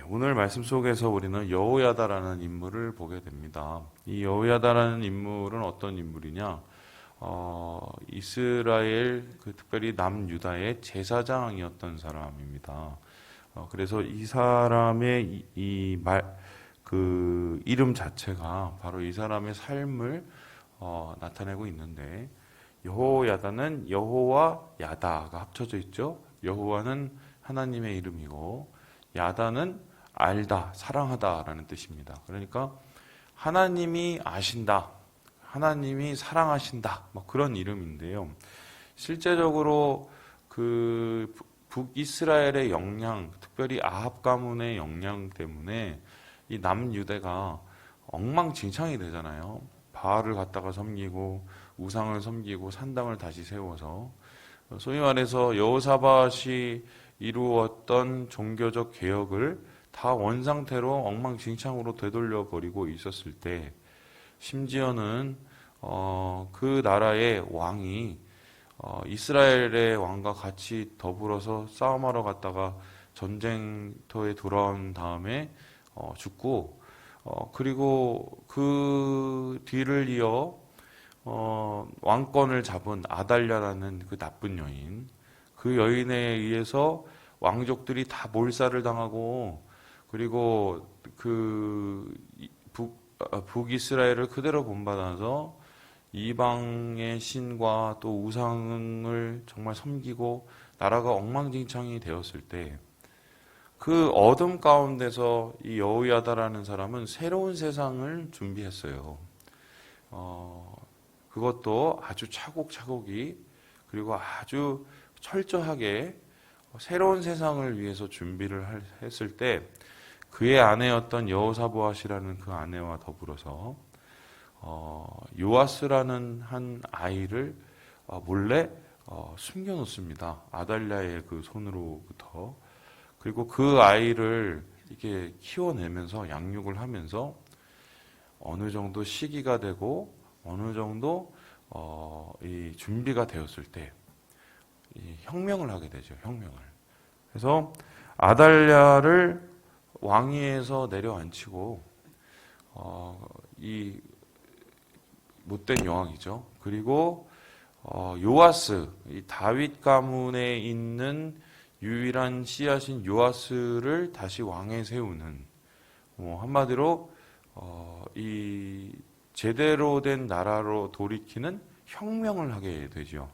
오늘 말씀 속에서 우리는 여호야다라는 인물을 보게 됩니다. 이 여호야다라는 인물은 어떤 인물이냐? 이스라엘, 특별히 남유다의 제사장이었던 사람입니다. 그래서 이 사람의 이름 자체가 바로 이 사람의 삶을 나타내고 있는데, 여호야다는 여호와 야다가 합쳐져 있죠. 여호와는 하나님의 이름이고, 야다는 알다, 사랑하다라는 뜻입니다. 그러니까 하나님이 아신다, 하나님이 사랑하신다, 뭐 그런 이름인데요. 실제적으로 그 북이스라엘의 영향, 특별히 아합 가문의 영향 때문에 이 남유대가 엉망진창이 되잖아요. 바알을 갖다가 섬기고 우상을 섬기고 산당을 다시 세워서, 소위 말해서 여호사밧이 이루었던 종교적 개혁을 다 원상태로 엉망진창으로 되돌려 버리고 있었을 때, 심지어는 그 나라의 왕이 이스라엘의 왕과 같이 더불어서 싸움하러 갔다가 전쟁터에 돌아온 다음에 죽고, 그리고 그 뒤를 이어 왕권을 잡은 아달랴라는 그 나쁜 여인, 그 여인에 의해서 왕족들이 다 몰살을 당하고, 그리고 그 북이스라엘을 그대로 본받아서 이방의 신과 또 우상을 정말 섬기고 나라가 엉망진창이 되었을 때, 그 어둠 가운데서 이 여호야다라는 사람은 새로운 세상을 준비했어요. 그것도 아주 차곡차곡이, 그리고 아주 철저하게 새로운 세상을 위해서 준비를 했을 때, 그의 아내였던 여호사보앗이라는 그 아내와 더불어서 요아스라는 한 아이를 몰래 숨겨놓습니다. 아달랴의 그 손으로부터. 그리고 그 아이를 이렇게 키워내면서 양육을 하면서 어느 정도 시기가 되고 어느 정도 이 준비가 되었을 때 이 혁명을 하게 되죠. 혁명을. 그래서 아달랴를 왕위에서 내려앉히고, 이 못된 여왕이죠. 그리고 요아스, 이 다윗 가문에 있는 유일한 씨앗인 요아스를 다시 왕에 세우는, 한마디로 이 제대로 된 나라로 돌이키는 혁명을 하게 되죠.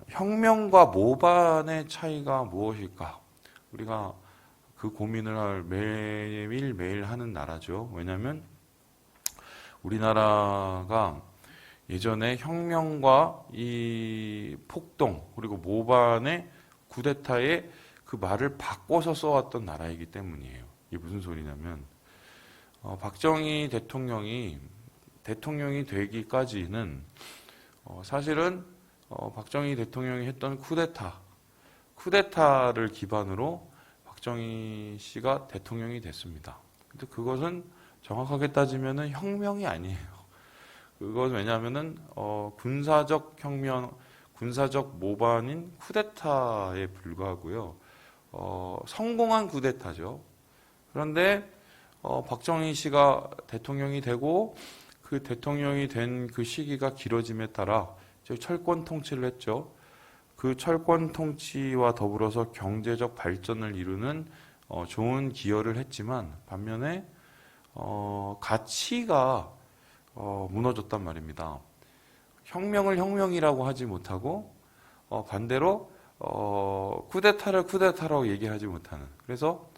혁명과 모반의 차이가 무엇일까? 우리가 그 고민을 매일매일 하는 나라죠. 왜냐하면 우리나라가 예전에 혁명과 이 폭동, 그리고 모반의 쿠데타의 그 말을 바꿔서 써왔던 나라이기 때문이에요. 이게 무슨 소리냐면, 박정희 대통령이 되기까지는 사실은 박정희 대통령이 했던 쿠데타를 기반으로 박정희 씨가 대통령이 됐습니다. 근데 그것은 정확하게 따지면은 혁명이 아니에요. 그건 왜냐하면은 군사적 혁명, 군사적 모반인 쿠데타에 불과하고요. 성공한 쿠데타죠. 그런데 박정희 씨가 대통령이 되고, 그 대통령이 된 그 시기가 길어짐에 따라 철권 통치를 했죠. 그 철권 통치와 더불어서 경제적 발전을 이루는 좋은 기여를 했지만, 반면에 가치가 무너졌단 말입니다. 혁명을 혁명이라고 하지 못하고, 반대로 쿠데타를 쿠데타라고 얘기하지 못하는. 그래서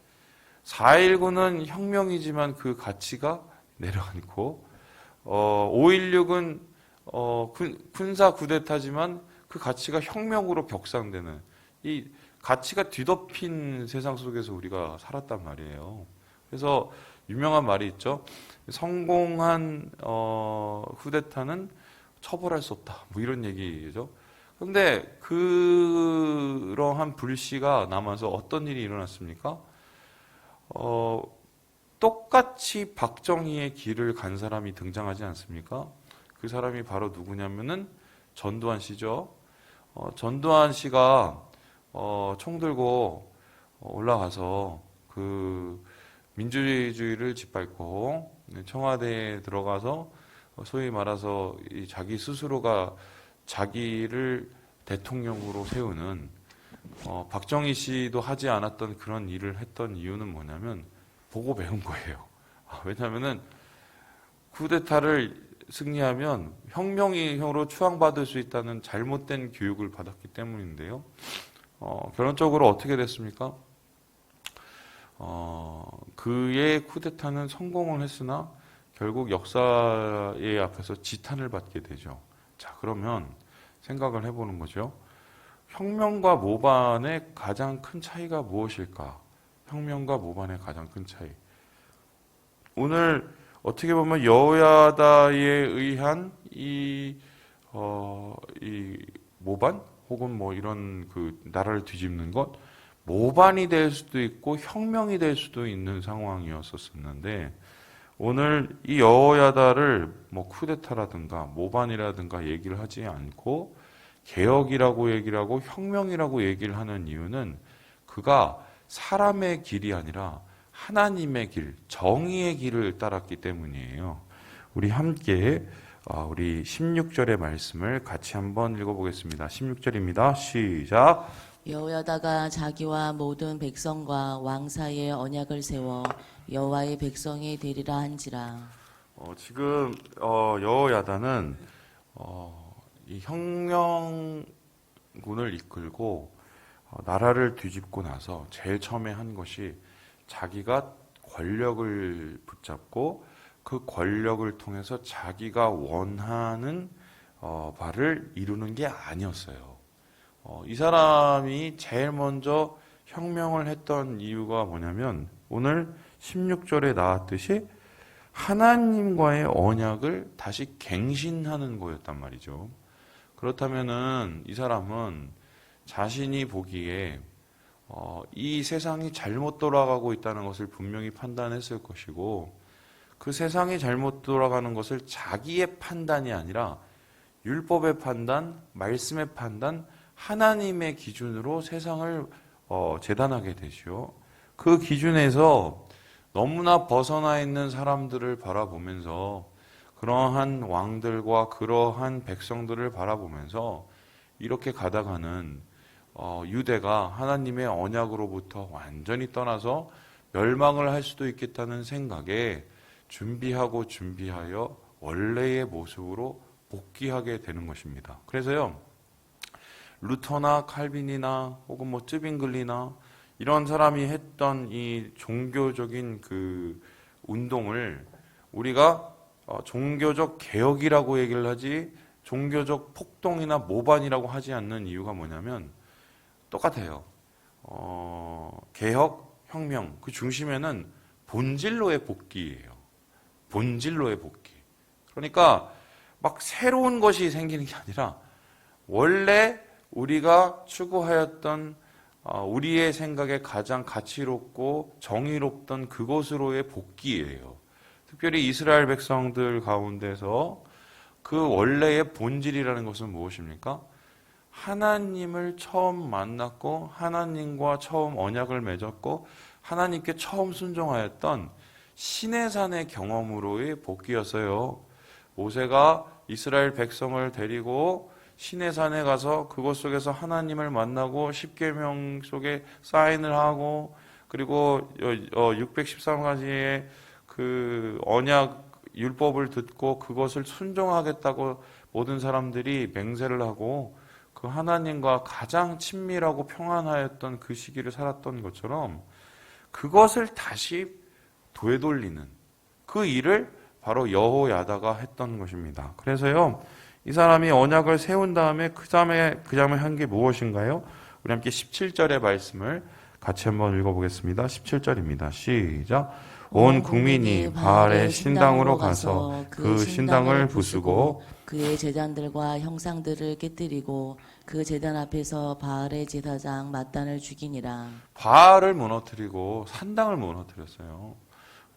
4.19는 혁명이지만 그 가치가 내려앉고, 5.16은 군사 쿠데타지만 그 가치가 혁명으로 격상되는, 이 가치가 뒤덮인 세상 속에서 우리가 살았단 말이에요. 그래서 유명한 말이 있죠. 성공한 쿠데타는 처벌할 수 없다, 뭐 이런 얘기죠. 그런데 그러한 불씨가 남아서 어떤 일이 일어났습니까? 똑같이 박정희의 길을 간 사람이 등장하지 않습니까? 그 사람이 바로 누구냐면은 전두환 씨죠. 전두환 씨가 총 들고 올라가서 그 민주주의를 짓밟고 청와대에 들어가서 소위 말해서 이 자기 스스로가 자기를 대통령으로 세우는 박정희 씨도 하지 않았던 그런 일을 했던 이유는 뭐냐면 보고 배운 거예요. 왜냐하면은 쿠데타를 승리하면 혁명으로 추앙받을 수 있다는 잘못된 교육을 받았기 때문인데요. 결론적으로 어떻게 됐습니까? 그의 쿠데타는 성공을 했으나 결국 역사의 앞에서 지탄을 받게 되죠. 자, 그러면 생각을 해보는 거죠. 혁명과 모반의 가장 큰 차이가 무엇일까? 혁명과 모반의 가장 큰 차이. 오늘 어떻게 보면 여야다에 의한 이 모반 혹은 뭐 이런 그 나라를 뒤집는 것 모반이 될 수도 있고 혁명이 될 수도 있는 상황이었었는데 오늘 이 여야다를 뭐 쿠데타라든가 모반이라든가 얘기를 하지 않고 개혁이라고 얘기를 하고 혁명이라고 얘기를 하는 이유는 그가 사람의 길이 아니라 하나님의 길, 정의의 길을 따랐기 때문이에요. 우리 함께 우리 16절의 말씀을 같이 한번 읽어보겠습니다. 16절입니다. 시작. 여호야다가 자기와 모든 백성과 왕 사이에 언약을 세워 여호와의 백성이 되리라 한지라. 지금 여호야다는 이 혁명군을 이끌고 나라를 뒤집고 나서 제일 처음에 한 것이 자기가 권력을 붙잡고 그 권력을 통해서 자기가 원하는 바를 이루는 게 아니었어요. 이 사람이 제일 먼저 혁명을 했던 이유가 뭐냐면 오늘 16절에 나왔듯이 하나님과의 언약을 다시 갱신하는 거였단 말이죠. 그렇다면은 이 사람은 자신이 보기에 이 세상이 잘못 돌아가고 있다는 것을 분명히 판단했을 것이고 그 세상이 잘못 돌아가는 것을 자기의 판단이 아니라 율법의 판단, 말씀의 판단, 하나님의 기준으로 세상을 재단하게 되죠. 그 기준에서 너무나 벗어나 있는 사람들을 바라보면서 그러한 왕들과 그러한 백성들을 바라보면서 이렇게 가다가는 유대가 하나님의 언약으로부터 완전히 떠나서 멸망을 할 수도 있겠다는 생각에 준비하여 원래의 모습으로 복귀하게 되는 것입니다. 그래서요, 루터나 칼빈이나 혹은 뭐 쯔빙글리나 이런 사람이 했던 이 종교적인 그 운동을 우리가 종교적 개혁이라고 얘기를 하지 종교적 폭동이나 모반이라고 하지 않는 이유가 뭐냐면 똑같아요. 개혁, 혁명 그 중심에는 본질로의 복귀예요. 본질로의 복귀. 그러니까 막 새로운 것이 생기는 게 아니라 원래 우리가 추구하였던 우리의 생각에 가장 가치롭고 정의롭던 그것으로의 복귀예요. 특별히 이스라엘 백성들 가운데서 그 원래의 본질이라는 것은 무엇입니까? 하나님을 처음 만났고 하나님과 처음 언약을 맺었고 하나님께 처음 순종하였던 시내산의 경험으로의 복귀였어요. 모세가 이스라엘 백성을 데리고 시내산에 가서 그곳 속에서 하나님을 만나고 십계명 속에 사인을 하고 그리고 613가지의 그 언약 율법을 듣고 그것을 순종하겠다고 모든 사람들이 맹세를 하고 그 하나님과 가장 친밀하고 평안하였던 그 시기를 살았던 것처럼 그것을 다시 되돌리는 그 일을 바로 여호야다가 했던 것입니다. 그래서요, 이 사람이 언약을 세운 다음에 그 다음에 한 게 무엇인가요? 우리 함께 17절의 말씀을 같이 한번 읽어보겠습니다. 17절입니다. 시작. 온 국민이 바알의 신당으로 가서 그 신당을 부수고 그의 제단들과 형상들을 깨뜨리고 그 제단 앞에서 바알의 제사장 mat단을 죽이니라. 바알을 무너뜨리고 산당을 무너뜨렸어요.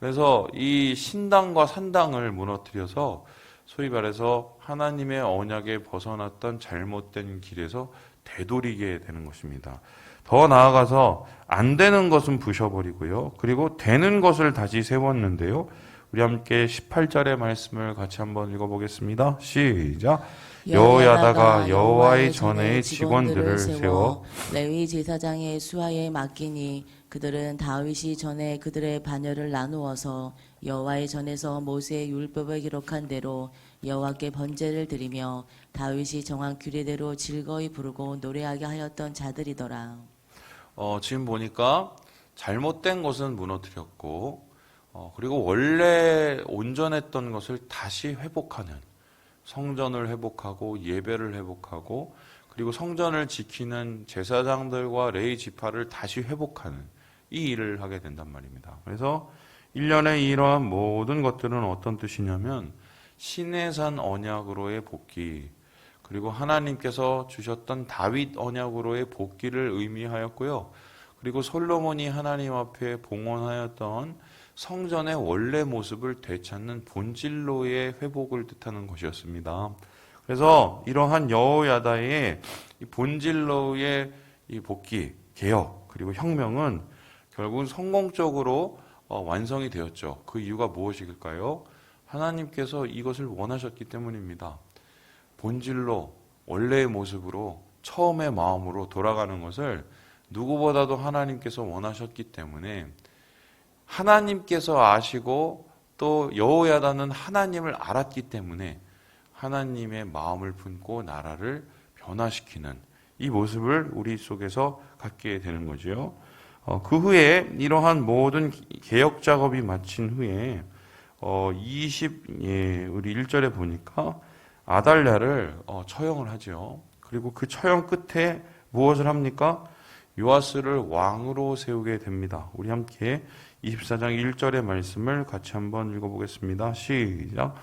그래서 이 신당과 산당을 무너뜨려서 소위 말해서 하나님의 언약에 벗어났던 잘못된 길에서 되돌이게 되는 것입니다. 더 나아가서 안 되는 것은 부셔버리고요. 그리고 되는 것을 다시 세웠는데요. 우리 함께 18절의 말씀을 같이 한번 읽어보겠습니다. 시작. 여호야다가 여호와의 전에 직원들을 세워 레위 제사장의 수하에 맡기니 그들은 다윗이 전에 그들의 반열을 나누어서 여호와의 전에서 모세의 율법을 기록한 대로 여호와께 번제를 드리며 다윗이 정한 규례대로 즐거이 부르고 노래하게 하였던 자들이더라. 지금 보니까 잘못된 것은 무너뜨렸고, 그리고 원래 온전했던 것을 다시 회복하는, 성전을 회복하고 예배를 회복하고, 그리고 성전을 지키는 제사장들과 레위 지파를 다시 회복하는 이 일을 하게 된단 말입니다. 그래서 1년에 이러한 모든 것들은 어떤 뜻이냐면 시내산 언약으로의 복귀, 그리고 하나님께서 주셨던 다윗 언약으로의 복귀를 의미하였고요. 그리고 솔로몬이 하나님 앞에 봉헌하였던 성전의 원래 모습을 되찾는 본질로의 회복을 뜻하는 것이었습니다. 그래서 이러한 여호야다의 이 본질로의 이 복귀, 개혁, 그리고 혁명은 결국은 성공적으로 완성이 되었죠. 그 이유가 무엇일까요? 하나님께서 이것을 원하셨기 때문입니다. 본질로, 원래의 모습으로, 처음의 마음으로 돌아가는 것을 누구보다도 하나님께서 원하셨기 때문에 하나님께서 아시고 또 여호야다는 하나님을 알았기 때문에 하나님의 마음을 품고 나라를 변화시키는 이 모습을 우리 속에서 갖게 되는 거죠. 그 후에 이러한 모든 개혁 작업이 마친 후에 우리 1절에 보니까 아달랴를 처형을 하죠. 그리고 그 처형 끝에 무엇을 합니까? 요아스를 왕으로 세우게 됩니다. 우리 함께 24장 1절의 말씀을 같이 한번 읽어보겠습니다. 시작.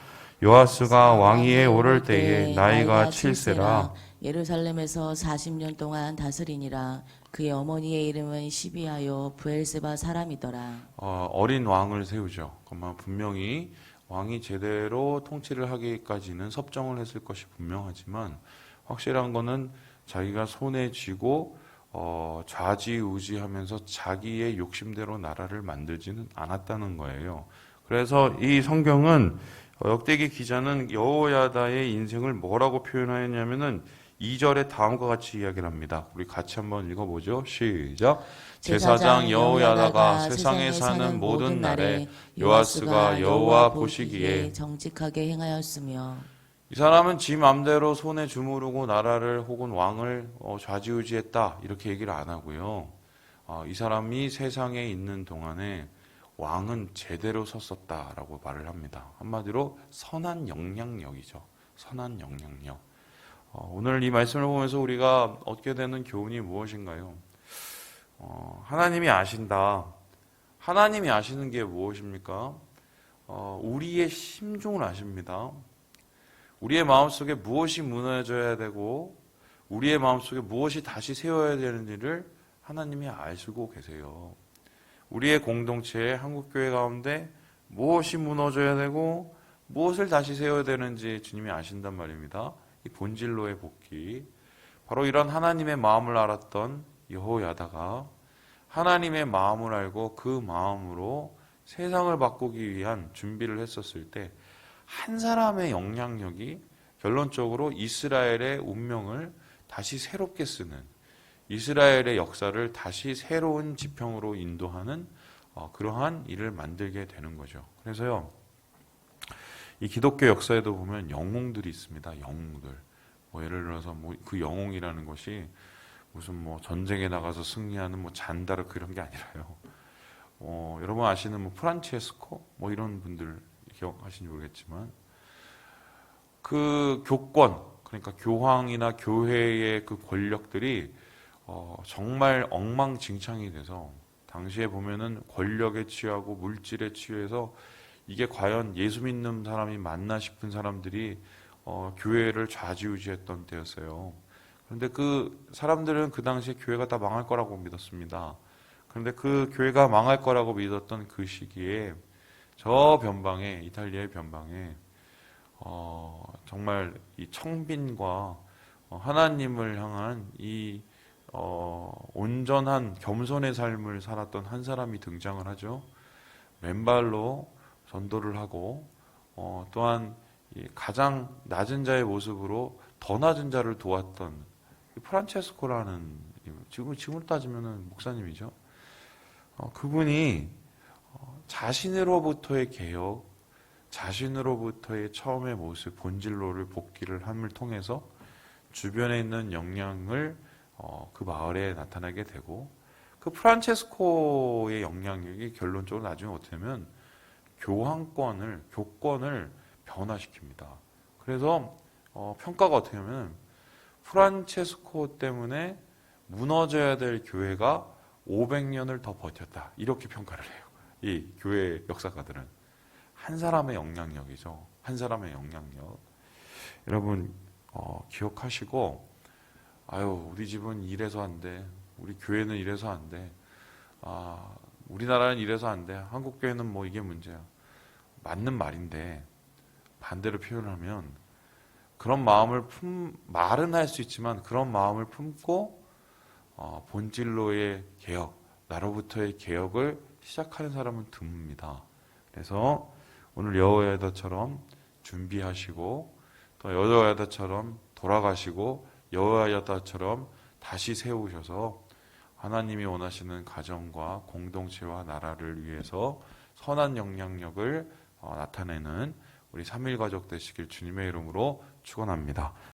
요아스가 왕위에 오를 때에 나이가 7세라 예루살렘에서 40년 동안 다스리니라. 그의 어머니의 이름은 시비아요 브엘세바 사람이더라. 어린 왕을 세우죠. 그러면 분명히 왕이 제대로 통치를 하기까지는 섭정을 했을 것이 분명하지만 확실한 거는 자기가 손에 쥐고 좌지우지하면서 자기의 욕심대로 나라를 만들지는 않았다는 거예요. 그래서 이 성경은 역대기 기자는 여호야다의 인생을 뭐라고 표현하였냐면은 2절에 다음과 같이 이야기를 합니다. 우리 같이 한번 읽어보죠. 시작. 제사장 여호야다가 세상에 사는 모든 날에 요아스가 여호와 보시기에 정직하게 행하였으며. 이 사람은 지 맘대로 손에 주무르고 나라를 혹은 왕을 좌지우지했다 이렇게 얘기를 안 하고요. 이 사람이 세상에 있는 동안에 왕은 제대로 섰었다라고 말을 합니다. 한마디로 선한 영향력이죠. 선한 영향력. 오늘 이 말씀을 보면서 우리가 얻게 되는 교훈이 무엇인가요? 하나님이 아신다. 하나님이 아시는 게 무엇입니까? 우리의 심중을 아십니다. 우리의 마음속에 무엇이 무너져야 되고 우리의 마음속에 무엇이 다시 세워야 되는지를 하나님이 아시고 계세요. 우리의 공동체의 한국교회 가운데 무엇이 무너져야 되고 무엇을 다시 세워야 되는지 주님이 아신단 말입니다. 이 본질로의 복귀, 바로 이런 하나님의 마음을 알았던 여호야다가 하나님의 마음을 알고 그 마음으로 세상을 바꾸기 위한 준비를 했었을 때 한 사람의 영향력이 결론적으로 이스라엘의 운명을 다시 새롭게 쓰는, 이스라엘의 역사를 다시 새로운 지평으로 인도하는 그러한 일을 만들게 되는 거죠. 그래서요, 이 기독교 역사에도 보면 영웅들이 있습니다. 영웅들. 예를 들어서 그 영웅이라는 것이 무슨 전쟁에 나가서 승리하는 잔다르크 이런 게 아니라요. 여러분 아시는 프란체스코 이런 분들 기억하시는지 모르겠지만 그 교권, 그러니까 교황이나 교회의 그 권력들이 정말 엉망진창이 돼서 당시에 보면은 권력에 취하고 물질에 취해서 이게 과연 예수 믿는 사람이 맞나 싶은 사람들이 교회를 좌지우지했던 때였어요. 그런데 그 사람들은 그 당시에 교회가 다 망할 거라고 믿었습니다. 그런데 그 교회가 망할 거라고 믿었던 그 시기에 저 변방에, 이탈리아의 변방에 정말 이 청빈과 하나님을 향한 이 온전한 겸손의 삶을 살았던 한 사람이 등장을 하죠. 맨발로 전도를 하고 또한 이 가장 낮은 자의 모습으로 더 낮은 자를 도왔던 이 프란체스코라는 지금으로 따지면은 목사님이죠. 그분이 자신으로부터의 개혁, 자신으로부터의 처음의 모습, 본질로를 복귀를 함을 통해서 주변에 있는 영향을 그 마을에 나타나게 되고 그 프란체스코의 영향력이 결론적으로 나중에 어떻게 되면 교권을 변화시킵니다. 그래서 평가가 어떻게 하면 프란체스코 때문에 무너져야 될 교회가 500년을 더 버텼다. 이렇게 평가를 해요. 이 교회 역사가들은. 한 사람의 영향력이죠. 한 사람의 영향력. 여러분 기억하시고 우리 집은 이래서 안 돼. 우리 교회는 이래서 안 돼. 우리나라는 이래서 안 돼. 한국 교회는 뭐 이게 문제야. 맞는 말인데 반대로 표현하면 그런 마음을 말은 할 수 있지만 그런 마음을 품고 본질로의 개혁, 나로부터의 개혁을 시작하는 사람은 드뭅니다. 그래서 오늘 여호야다처럼 준비하시고 또 여호야다처럼 돌아가시고 여호야다처럼 다시 세우셔서 하나님이 원하시는 가정과 공동체와 나라를 위해서 선한 영향력을 나타내는 우리 3일 가족 되시길 주님의 이름으로 축원합니다.